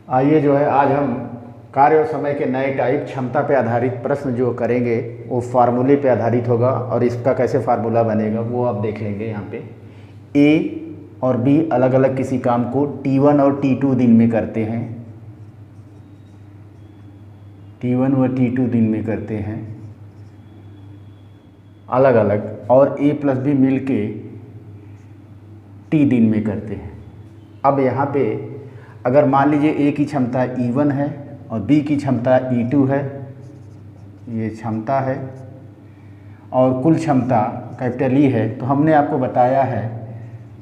आइए जो है आज हम कार्य और समय के नए टाइप क्षमता पे आधारित प्रश्न जो करेंगे वो फार्मूले पे आधारित होगा और इसका कैसे फार्मूला बनेगा वो आप देख लेंगे। यहाँ पे ए और बी अलग अलग किसी काम को T1 और T2 दिन में करते हैं, T1 व T2 दिन में करते हैं अलग अलग, और A प्लस बी मिल के T दिन में करते हैं। अब यहाँ पे अगर मान लीजिए A की क्षमता E1 है और B की क्षमता E2 है, ये क्षमता है और कुल क्षमता कैपिटल E है, तो हमने आपको बताया है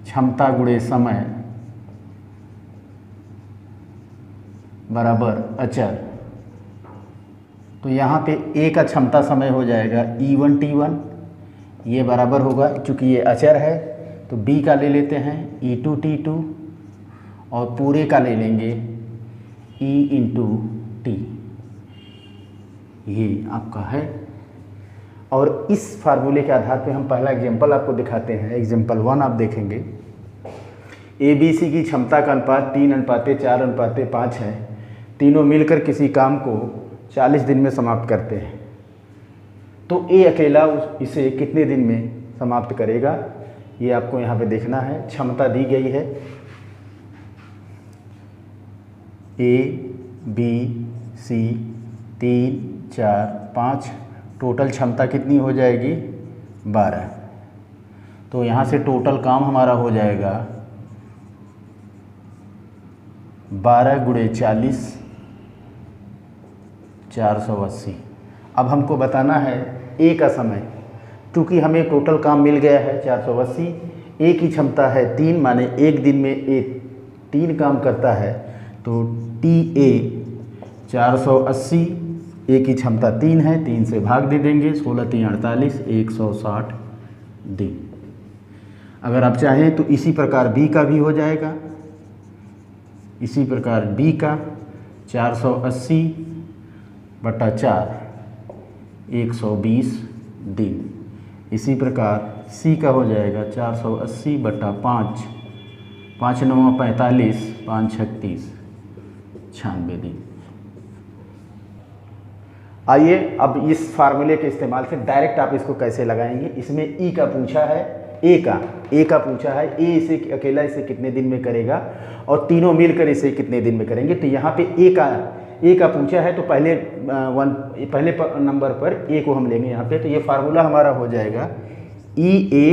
क्षमता गुणे समय बराबर अचर। तो यहाँ पे A का क्षमता समय हो जाएगा E1 T1, ये बराबर होगा, चूँकि ये अचर है तो B का ले लेते हैं E2 T2 और पूरे का ले लेंगे E इंटू टी, ये आपका है। और इस फार्मूले के आधार पे हम पहला एग्जांपल आपको दिखाते हैं। एग्जांपल 1 आप देखेंगे, ABC की क्षमता का अनुपात 3:4:5 है। तीनों मिलकर किसी काम को 40 दिन में समाप्त करते हैं, तो A अकेला इसे कितने दिन में समाप्त करेगा, ये आपको यहाँ पे देखना है। क्षमता दी गई है A B C 3 4 5, टोटल क्षमता कितनी हो जाएगी 12। तो यहाँ से टोटल काम हमारा हो जाएगा 12 गुणे 40 480। अब हमको बताना है A का समय, क्योंकि हमें टोटल काम मिल गया है 480। A की क्षमता है 3, माने एक दिन में A 3 काम करता है, तो TA 480, A की क्षमता 3 है, 3 से भाग दे देंगे, 16 3 48, 160 दिन। अगर आप चाहें तो इसी प्रकार B का भी हो जाएगा। इसी प्रकार B का 480 बटा 4 120 दिन। इसी प्रकार C का हो जाएगा 480 बटा 5 5 9 45 5 36 96 दिन। आइए अब इस फार्मूले के इस्तेमाल से डायरेक्ट आप इसको कैसे लगाएंगे। इसमें E का पूछा है, A का पूछा है, A इसे अकेला इसे कितने दिन में करेगा और तीनों मिलकर इसे कितने दिन में करेंगे। तो यहाँ पे A का पूछा है, तो पहले नंबर पर A को हम लेंगे यहाँ पे। तो ये फार्मूला हमारा हो जाएगा EA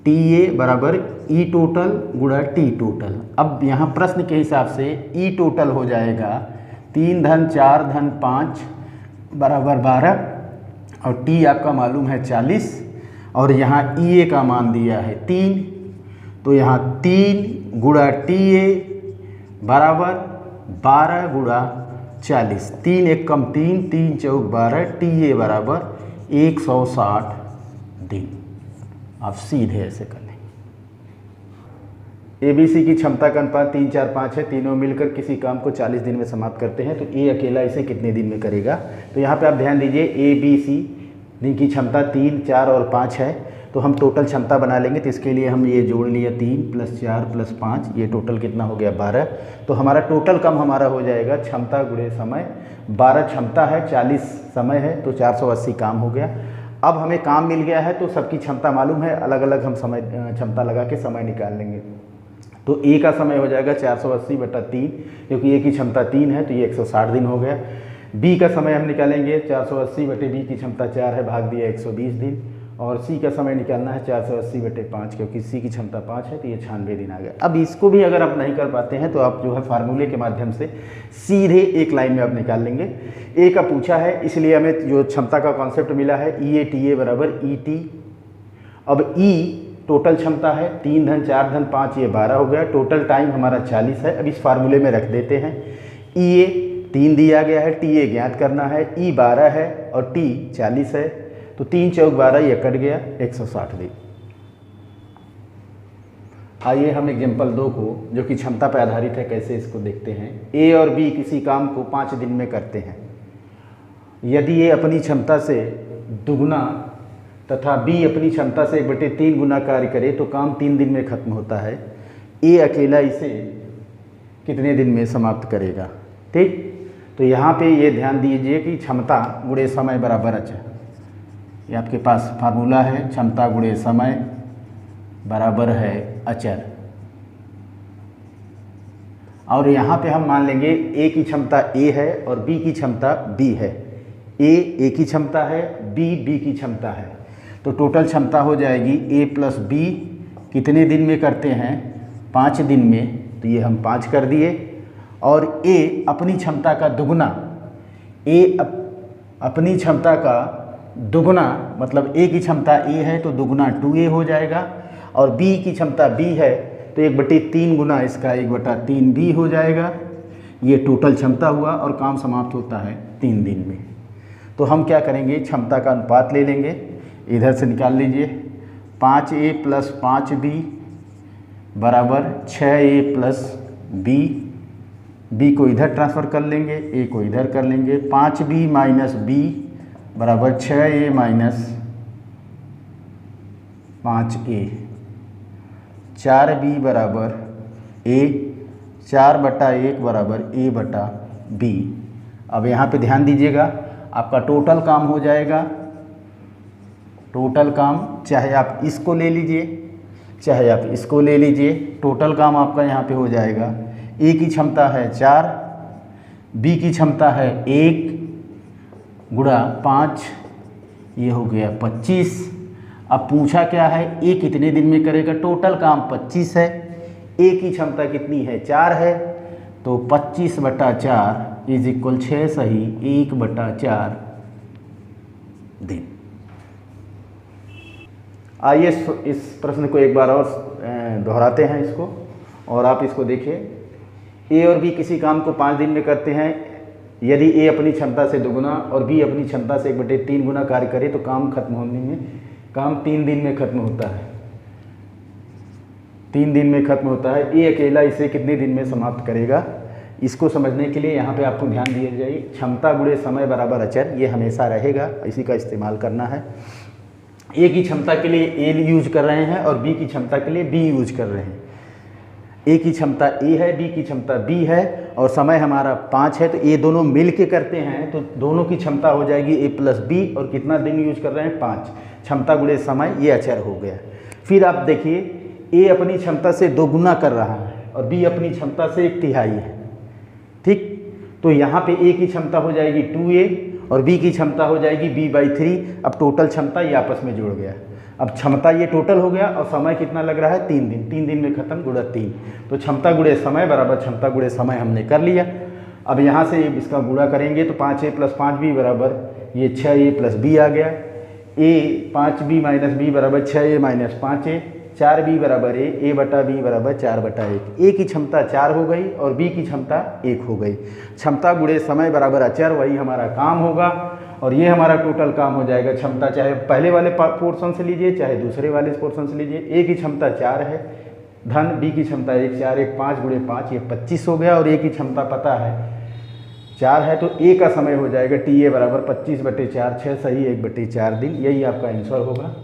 TA बराबर E टोटल गुणा T टोटल। अब यहाँ प्रश्न के हिसाब से E टोटल हो जाएगा 3 धन 4 धन 5 बराबर 12 और T आपका मालूम है 40, और यहाँ EA का मान दिया है 3, तो यहाँ 3 गुणा TA बराबर 12 गुणा 40, 3 1 कम 3 3 चौक 12, TA बराबर 160 दिन। आप सीधे ऐसे कर लेंगे। ABC की क्षमता का अनुपात 3 4 5 है, तीनों मिलकर किसी काम को 40 दिन में समाप्त करते हैं, तो A अकेला इसे कितने दिन में करेगा। तो यहाँ पे आप ध्यान दीजिए, ABC की क्षमता 3 4 और 5 है, तो हम टोटल क्षमता बना लेंगे। तो इसके लिए हम ये जोड़ लिया 3 + 4 + 5, ये टोटल कितना हो गया 12। तो हमारा टोटल काम हमारा हो जाएगा क्षमता गुणे समय। 12 क्षमता है, 40 समय है, तो 480 काम हो गया। अब हमें काम मिल गया है तो सबकी क्षमता मालूम है, अलग अलग हम समय क्षमता लगा के समय निकाल लेंगे। तो A का समय हो जाएगा 480 बटा 3, क्योंकि A की क्षमता 3 है, तो ये 160 दिन हो गया। B का समय हम निकालेंगे 480 बटे B की क्षमता 4 है, भाग दिया 120 दिन। और C का समय निकालना है 480 बटे 5, क्योंकि C की क्षमता 5 है, तो ये 96 दिन आ गया। अब इसको भी अगर आप नहीं कर पाते हैं तो आप जो है फार्मूले के माध्यम से सीधे एक लाइन में आप निकाल लेंगे। A का पूछा है, इसलिए हमें जो क्षमता का कॉन्सेप्ट मिला है EA TA बराबर ET। अब E टोटल क्षमता है 3 धन 4 धन 5, ये 12 हो गया। टोटल टाइम हमारा 40 है। अब इस फार्मूले में रख देते हैं। EA 3 दिया गया है, TA ज्ञात करना है, E 12 है और T 40 है, तो 3 चौक 12, ये कट गया 160 दिन। आइए हम एग्जाम्पल 2 को, जो कि क्षमता पर आधारित है, कैसे इसको देखते हैं। A और B किसी काम को 5 दिन में करते हैं। यदि A अपनी क्षमता से दुगुना तथा B अपनी क्षमता से 1/3 गुना कार्य करे तो काम 3 दिन में खत्म होता है। A अकेला इसे कितने दिन में समाप्त करेगा। ठीक, तो यहाँ पे ये ध्यान दीजिए कि क्षमता गुणे समय बराबर अचर, ये आपके पास फार्मूला है, क्षमता गुणे समय बराबर है अचर। और यहाँ पे हम मान लेंगे ए की क्षमता ए है और बी की क्षमता बी है। ए की क्षमता है, बी की क्षमता है, तो टोटल क्षमता हो जाएगी ए प्लस बी। कितने दिन में करते हैं? 5 दिन में, तो ये हम 5 कर दिए। और ए अपनी क्षमता का दुगना, अपनी क्षमता का दुगना, मतलब ए की क्षमता ए है तो दुगना 2a हो जाएगा, और बी की क्षमता बी है तो 1/3 गुना इसका 1/3 बी हो जाएगा। ये टोटल क्षमता हुआ और काम समाप्त होता है 3 दिन में। तो हम क्या करेंगे, क्षमता का अनुपात ले लेंगे, इधर से निकाल लीजिए। 5a प्लस 5b बराबर 6a प्लस बी को इधर ट्रांसफ़र कर लेंगे, ए को इधर कर लेंगे। 5b माइनस बी बराबर 6a माइनस 5a। 4b बराबर a, 4/1 बराबर a/b। अब यहाँ पे ध्यान दीजिएगा, आपका टोटल काम हो जाएगा, टोटल काम चाहे आप इसको ले लीजिए चाहे आप इसको ले लीजिए, टोटल काम आपका यहाँ पे हो जाएगा। ए की क्षमता है 4, बी की क्षमता है 1 गुणा 5, ये हो गया 25। अब पूछा क्या है, ए कितने दिन में करेगा? टोटल काम 25 है, ए की क्षमता कितनी है? 4 है, तो 25/4 इज इक्वल 6 सही 1/4 दिन। आइए इस प्रश्न को एक बार और दोहराते हैं इसको, और आप इसको देखिए। ए और बी किसी काम को 5 दिन में करते हैं। यदि ए अपनी क्षमता से दुगुना और बी अपनी क्षमता से 1/3 गुना कार्य करे तो काम खत्म होने में, काम 3 दिन में खत्म होता है। 3 दिन में खत्म होता है। ए अकेला इसे कितने दिन में समाप्त करेगा? इसको समझने के लिए यहाँ पे आपको ध्यान दिया जाए, क्षमता गुणे समय बराबर अचर, ये हमेशा रहेगा, इसी का इस्तेमाल करना है। ए की क्षमता के लिए ए यूज कर रहे हैं और बी की क्षमता के लिए बी यूज कर रहे हैं। ए की क्षमता ए है, बी की क्षमता बी है, और समय हमारा 5 है, तो ये दोनों मिल के करते हैं तो दोनों की क्षमता हो जाएगी ए प्लस बी। और कितना दिन यूज कर रहे हैं? 5। क्षमता गुणे समय, ये अचर हो गया। फिर आप देखिए, ए अपनी क्षमता से 2 गुना कर रहा है और बी अपनी क्षमता से 1/3 है। ठीक, तो यहाँ पे ए की क्षमता हो जाएगी 2a और बी की क्षमता हो जाएगी b/3। अब टोटल क्षमता ये आपस में जुड़ गया। अब क्षमता ये टोटल हो गया और समय कितना लग रहा है? 3 दिन। 3 दिन में खत्म, गुणा 3, तो क्षमता गुणे समय बराबर क्षमता गुणे समय हमने कर लिया। अब यहाँ से इसका गुणा करेंगे तो 5a प्लस 5b बराबर ये 6a प्लस b आ गया। a 5b माइनस b बराबर 6a माइनस 5a। 4b बराबर a/b बराबर 4/1। ए की क्षमता 4 हो गई और बी की क्षमता 1 हो गई। क्षमता गुणे समय बराबर अचर, वही हमारा काम होगा और ये हमारा टोटल काम हो जाएगा। क्षमता चाहे पहले वाले पोर्शन से लीजिए चाहे दूसरे वाले पोर्शन से लीजिए। ए की क्षमता 4 है धन, बी की क्षमता 1, 4 1 5 गुणे 5 ये 25 हो गया, और ए की क्षमता पता है 4 है, तो ए का समय हो जाएगा TA बराबर 25/4, 6 सही 1/4 दिन। यही आपका आंसर होगा।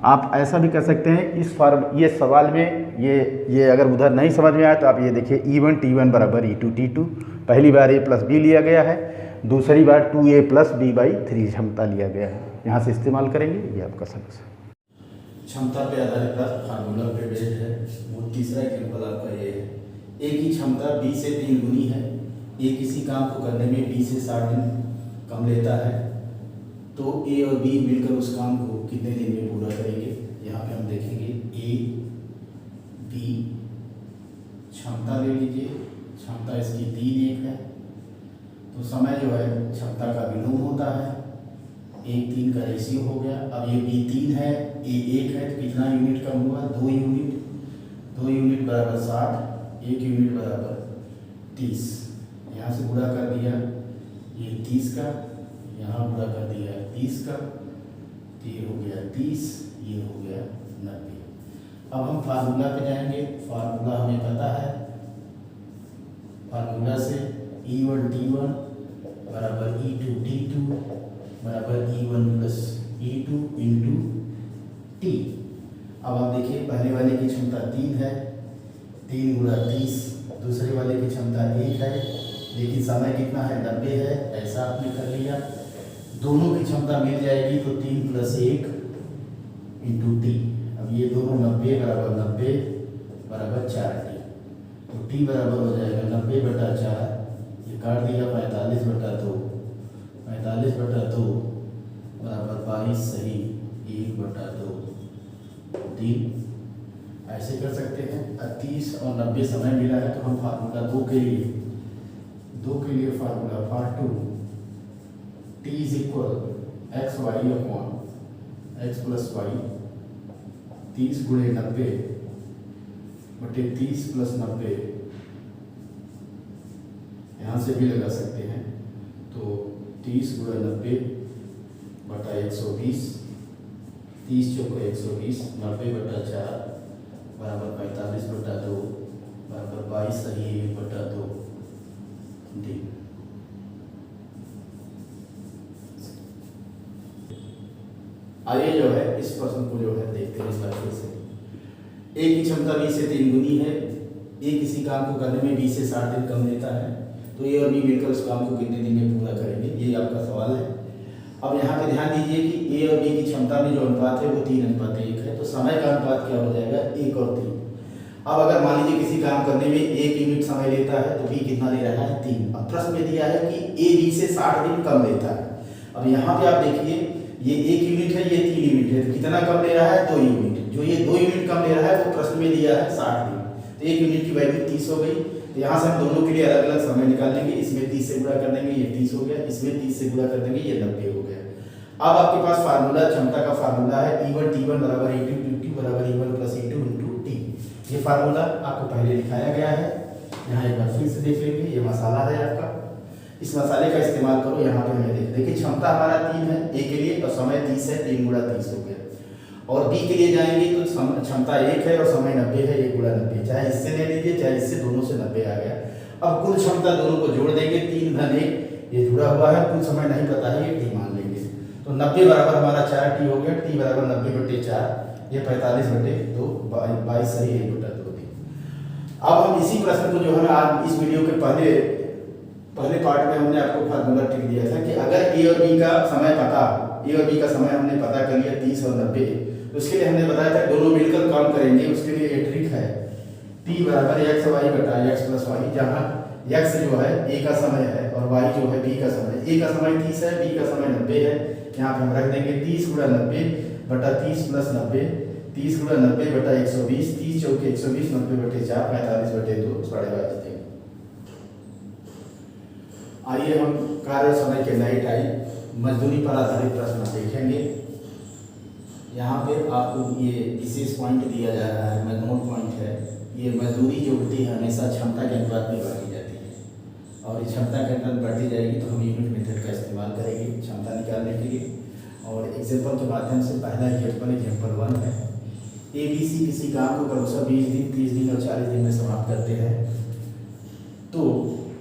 आप ऐसा भी कर सकते हैं इस ये सवाल में, ये अगर उधर नहीं समझ में आया तो आप ये देखिए E1 T1 बराबर E2 T2। पहली बार a प्लस बी लिया गया है, दूसरी बार 2a प्लस b/3 क्षमता लिया गया है। यहाँ से इस्तेमाल करेंगे, ये आपका समस्या। क्षमता पे आधारित फार्मूला पे बेस्ड है। वो तीसरा एग्जाम्पल आपका ये है। ए की क्षमता b से 3 गुनी है। ए किसी काम को करने में b से 60 दिन कम लेता है, तो ए और बी मिलकर उस काम को कितने दिन में पूरा करेंगे? यहाँ पे हम देखेंगे ए बी, क्षमता ले लीजिए, क्षमता इसकी 3 है, तो समय जो है क्षमता का विलोम होता है, 1:3 का रेशियो हो गया। अब ये बी 3 है, ए 1 है, तो कितना यूनिट कम हुआ? 2 यूनिट। 2 यूनिट बराबर 60, 1 यूनिट बराबर 30। यहाँ से गुणा कर दिया ये 30 का, यहाँ गुणा कर दिया 30 का, तो ये हो गया 30, ये हो गया 90। अब हम फार्मूला पे जाएंगे। फार्मूला हमें पता है, फार्मूला से E1 T1 बराबर E2 T2 बराबर E1 plus E2 into T। अब आप देखिए पहले वाले की क्षमता 3 है, 3 गुणा 30 दूसरे वाले की क्षमता 1 है, लेकिन समय कितना है 90 है, ऐसा आपने कर लिया। दोनों की क्षमता मिल जाएगी तो 3 + 1 × t। अब ये दोनों 90 = 90 = 4t, तो t बराबर हो जाएगा 90/4, ये काट दिया 45/2, 45/2 = 22 सही 1/2 3। ऐसे कर सकते हैं। 30 और 90 समय मिला है तो हम फार्मूला 2 के लिए formula for 2 t = xy/x + y 30 × 90 बटे 30 + 90, यहाँ से भी लगा सकते हैं। तो 30 × 90 बटा 120, 30 × 120, 90/4 = 45/2 = 22 सही 1/2 डी। आइए जो है इस प्रश्न को जो है देखते हैं इस तरीके से। ए की क्षमता 20 से 3 गुनी है। ए किसी काम को करने में 20 से 60 दिन कम लेता है, तो ए और बी मिलकर उस काम को कितने दिन में पूरा करेंगे, ये आपका सवाल है। अब यहाँ पे ध्यान दीजिए कि ए और बी की क्षमता में जो अनुपात है वो 3:1 है, तो समय का अनुपात क्या हो जाएगा 1 और 3। अब अगर मान लीजिए किसी काम करने में 1 यूनिट समय लेता है तो बी कितना ले रहा है 3। अब प्रश्न में दिया है कि ए बी से 60 दिन कम लेता है। अब यहाँ पे आप देखिए ये 1 यूनिट है, ये 3 यूनिट है, तो कितना कम ले रहा है 2 यूनिट। जो ये 2 यूनिट कम ले रहा है वो प्रश्न में दिया है 60 दिन, तो 1 यूनिट की वैल्यू 30 हो गई। तो यहाँ से हम दोनों के लिए अलग अलग समय निकाल लेंगे। इसमें 30 से गुणा कर देंगे, ये 30 हो गया, इसमें 30 से गुणा कर देंगे, ये 90 हो गया। अब आपके पास फार्मूला क्षमता का फार्मूला है E1 T1 = E2 = E1 + E2 × T। ये फार्मूला आपको पहले लिखाया गया है, यहाँ एक बार फिर से देख लेंगे। ये मसाला है आपका, इस मसाले का इस्तेमाल करो। यहाँ पे हमें देखिए क्षमता हमारा 3 है ए के लिए, और समय 30 है, 3 × 30 हो गया। और बी के लिए जाएंगे तो क्षमता 1 है और समय 90 है, 1 × 90, चाहे इससे ले लीजिए चाहे इससे, दोनों से 90 आ गया। अब कुल क्षमता दोनों को जोड़ देंगे, 3 + 1 ये जुड़ा हुआ है, कुल समय नहीं पता है, ये टी मान लेंगे। तो 90 बराबर हमारा 4t हो गया, t बराबर 90/4, ये 45/2, 22 सही 1/2 दी। अब हम इसी प्रश्न को जो है आज इस वीडियो के पहले पार्ट में हमने आपको फार्मूला ट्रिक दिया था कि अगर ए और बी का समय हमने पता कर लिया 30 और 90, तो उसके लिए हमने बताया था दोनों मिलकर काम करेंगे। उसके लिए ये ट्रिक है t = xy/x + y, जहाँ x जो है a का समय है और y जो है b का समय। a का समय 30 है, b का समय 90 है। यहाँ पे हम रख देंगे 30 × 90 बटा 30 + 90, 30 × 90 बटा 120, 30 × 120, 90/4, 45/2, 22.5 देंगे। आइए हम कार्य समय के नए टाइप मजदूरी पर आधारित प्रश्न देखेंगे। यहाँ पे आपको ये विशेष पॉइंट दिया जा रहा है, नोट पॉइंट है। ये मजदूरी जो होती है हमेशा क्षमता के अनुपात में बांटी जाती है, और इस क्षमता के अनुपात बढ़ती जाएगी तो हम यूनिट मेथड का इस्तेमाल करेंगे क्षमता निकालने के लिए। और एग्जाम्पल के माध्यम से पहला एग्जाम्पल 1 है। ABC किसी काम को क्रमशः 20 दिन, 30 दिन और 40 दिन में समाप्त करते हैं, तो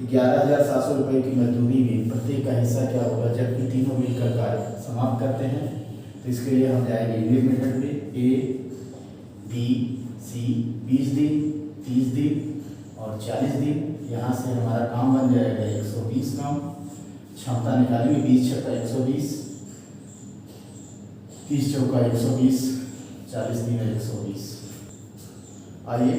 11,700 रुपये की मजदूरी में प्रत्येक का हिस्सा क्या होगा जबकि तीनों मिलकर कार्य समाप्त करते हैं। तो इसके लिए हम जाएंगे यूनिट मेथड में। A B C 20 दिन, 30 दिन और 40 दिन। यहाँ से हमारा काम बन जाएगा 120 काम। क्षमता निकालेंगे 20 × 6 = 120, 30 × 4 = 120, 40 दिन 120। आइए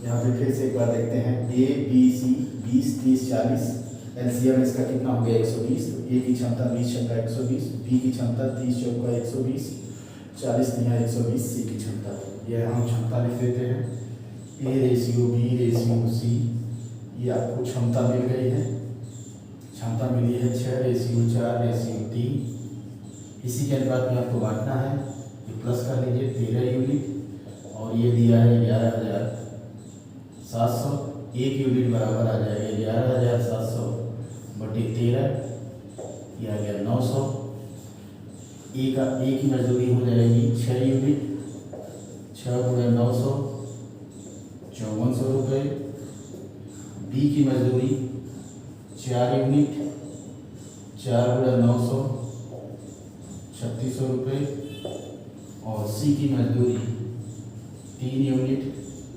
यहाँ पे फिर से एक बार देखते हैं। A B C 20, 30, 40, एलसीएम इसका कितना हो गया 120। तो ए की क्षमता 20 × 120, बी की क्षमता 30 × 4 = 120, 40 × 120, सी की क्षमता। ये हम क्षमता लिख देते हैं। A/B/C, ये आपको क्षमता मिल गई है। क्षमता मिली है 6/4/3। इसी के अनुपात में आपको बांटना है, ये प्लस कर लीजिए 13 यूनिट, और ये दिया है 11,700। 1 यूनिट बराबर आ जाएगा 11,700 बटे 13, ये आ गया 900। ए की मजदूरी हो जाएगी 6 यूनिट, 6 × 900 5400 रुपये। बी की मजदूरी 4 यूनिट, 4 × 900 3600 रुपये। और सी की मजदूरी 3 यूनिट,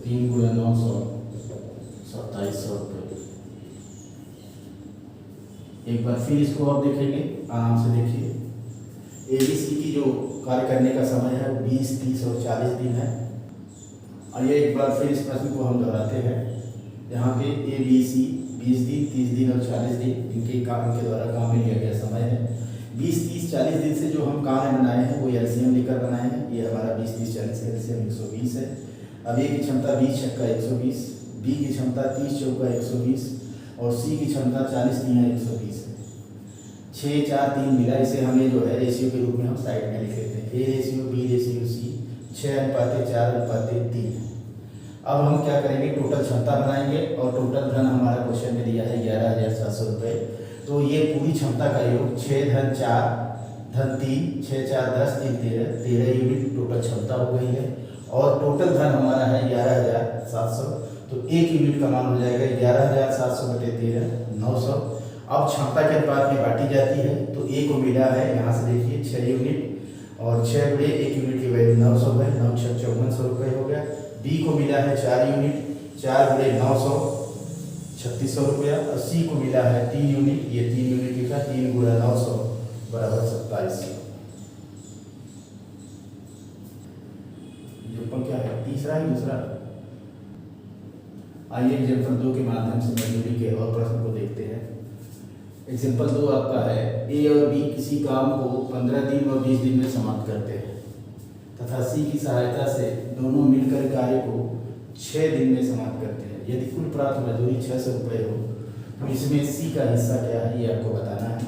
3 × 900 2700 रुपये। एक बार फिर इसको आप देखेंगे, आराम से देखिए। ABC की जो कार्य करने का समय है वो 20, 30 और 40 दिन है। आइए एक बार फिर इस प्रश्न को हम दोहराते हैं। यहाँ पे ABC 20 दिन, 30 दिन और 40 दिन इनके कार्य के द्वारा काम में लिया गया समय है। 20, 30, 40 दिन से जो हम कार्य बनाए हैं वो LCM लेकर बनाए हैं। ये हमारा 20, 30, 40 का LCM 120 है। अब A की क्षमता 20 छक्का 120, B की क्षमता 30 चौका 120 और C की क्षमता 40 तिया 120 है। 6, 4, 3 मिला, इसे हमें जो है रेशियो के रूप में हम साइड में लिख लेते हैं। A ratio B ratio C 6:4:3। अब हम क्या करेंगे, टोटल क्षमता बनाएंगे और टोटल धन हमारा क्वेश्चन में दिया है 11,700 रुपये। तो ये पूरी क्षमता का योग 6 धन 4 धन 3, 6, 4, 10, 3, 13 यूनिट टोटल क्षमता हो गई है। और टोटल धन हमारा है 11,700, तो 1 यूनिट का मान हो जाएगा 11,700 बटे 13, 900। अब क्षमता के अनुपात में बांटी जाती है, तो A को मिला है, यहाँ से देखिए 6 यूनिट और 6 गुणे 1 यूनिट की वैल्यू 900 है, 9 6 5400 रुपये हो गया। B को मिला है 4 यूनिट, 4 गुणे 900 3600 रुपया। और C को मिला है 3 यूनिट, ये 3 यूनिट लिखा, 3 गुणा 900 बराबर 2700। योगफल क्या है, तीसरा ही दूसरा। आइए एग्जाम्पल 2 के माध्यम से मजदूरी के और प्रश्न को देखते हैं। एग्जाम्पल 2 आपका है, A और B किसी काम को 15 दिन और 20 दिन में समाप्त करते हैं तथा C की सहायता से दोनों मिलकर कार्य को 6 दिन में समाप्त करते हैं। यदि कुल प्राप्त मजदूरी 600 रुपये हो तो इसमें C का हिस्सा क्या है ये आपको बताना है।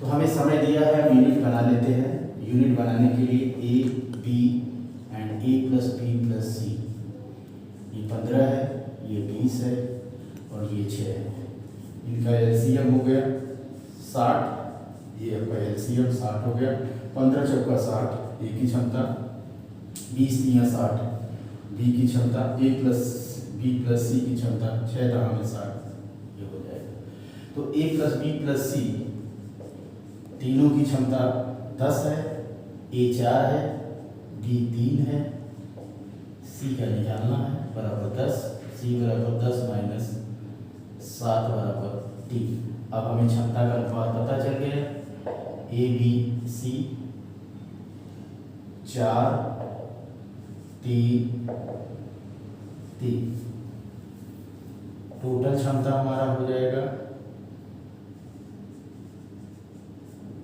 तो हमें समय दिया है, हम यूनिट बना लेते हैं। यूनिट बनाने के लिए A, B and A plus B plus C, ये 15 है, ये 20 है और ये 6 है। इनका LCM हो गया 60, ये आपका LCM 60 हो गया। 15 चौका 60, A की क्षमता 20 तिया 60, B की क्षमता A plus B plus C की क्षमता 6 रहा में 60, ये हो जाएगा। तो A plus B plus C तीनों की क्षमता 10 है, A 4 है, B 3 है, C का निकालना है बराबर 10, C बराबर 10 माइनस 7 बराबर 3। अब हमें क्षमता का अनुपात पता चल गया, A B C 4 3 3। टोटल क्षमता हमारा हो जाएगा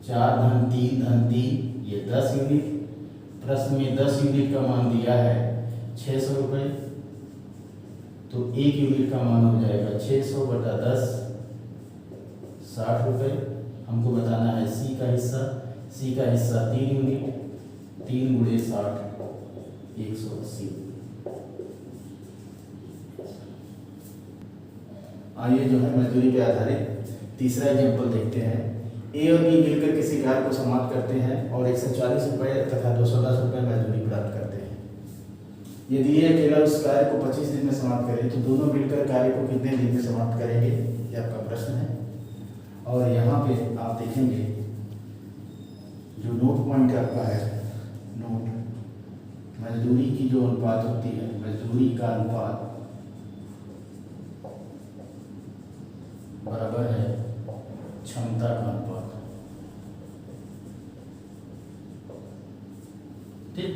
4 धन 3 धन 3, ये 10 यूनिट। प्रश्न में 10 यूनिट का मान दिया है 600 रुपये, तो 1 यूनिट का मान हो जाएगा 600 बटा 10 60 रुपये। हमको बताना है C का हिस्सा। C का हिस्सा 3 यूनिट, 3 गुणे 60 180। आइए जो है मजदूरी पे आधारित तीसरा एग्जाम्पल देखते हैं। A और B मिलकर किसी कार्य को समाप्त करते हैं और 140 रुपये तथा 210 रुपये मजदूरी प्राप्त करते हैं। यदि ये अकेला उस कार्य को 25 दिन में समाप्त करे तो दोनों मिलकर कार्य को कितने दिन में समाप्त करेंगे, ये आपका प्रश्न है। और यहाँ पे आप देखेंगे जो नोट पॉइंट आपका है, नोट मजदूरी की जो अनुपात होती है, मजदूरी का अनुपात बराबर है क्षमता का अनुपात। ठीक,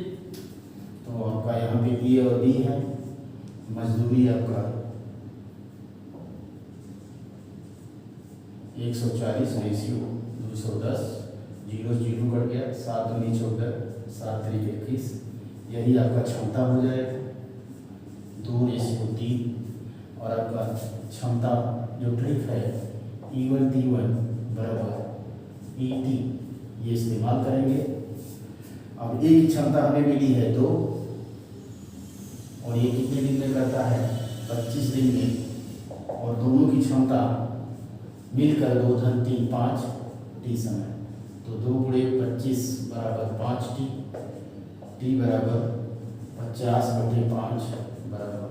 तो आपका यहाँ पे A और B है, मजदूरी आपका 140 रेशियो 210, 0 0 कट गया, 7 दूनी 14, 7 3 21, यही आपका क्षमता हो जाएगा 2 रेशियो 3। और आपका क्षमता जो ट्रिक है E1 T1 बराबर ET, ये इस्तेमाल करेंगे। अब A की क्षमता हमें मिली है 2 और ये कितने दिन में करता है 25 दिन में, और दोनों की क्षमता मिलकर 2 धन 3 5 टी समय, तो 2 गुणे 25 बराबर 5 टी, टी बराबर 50 बटे 5 बराबर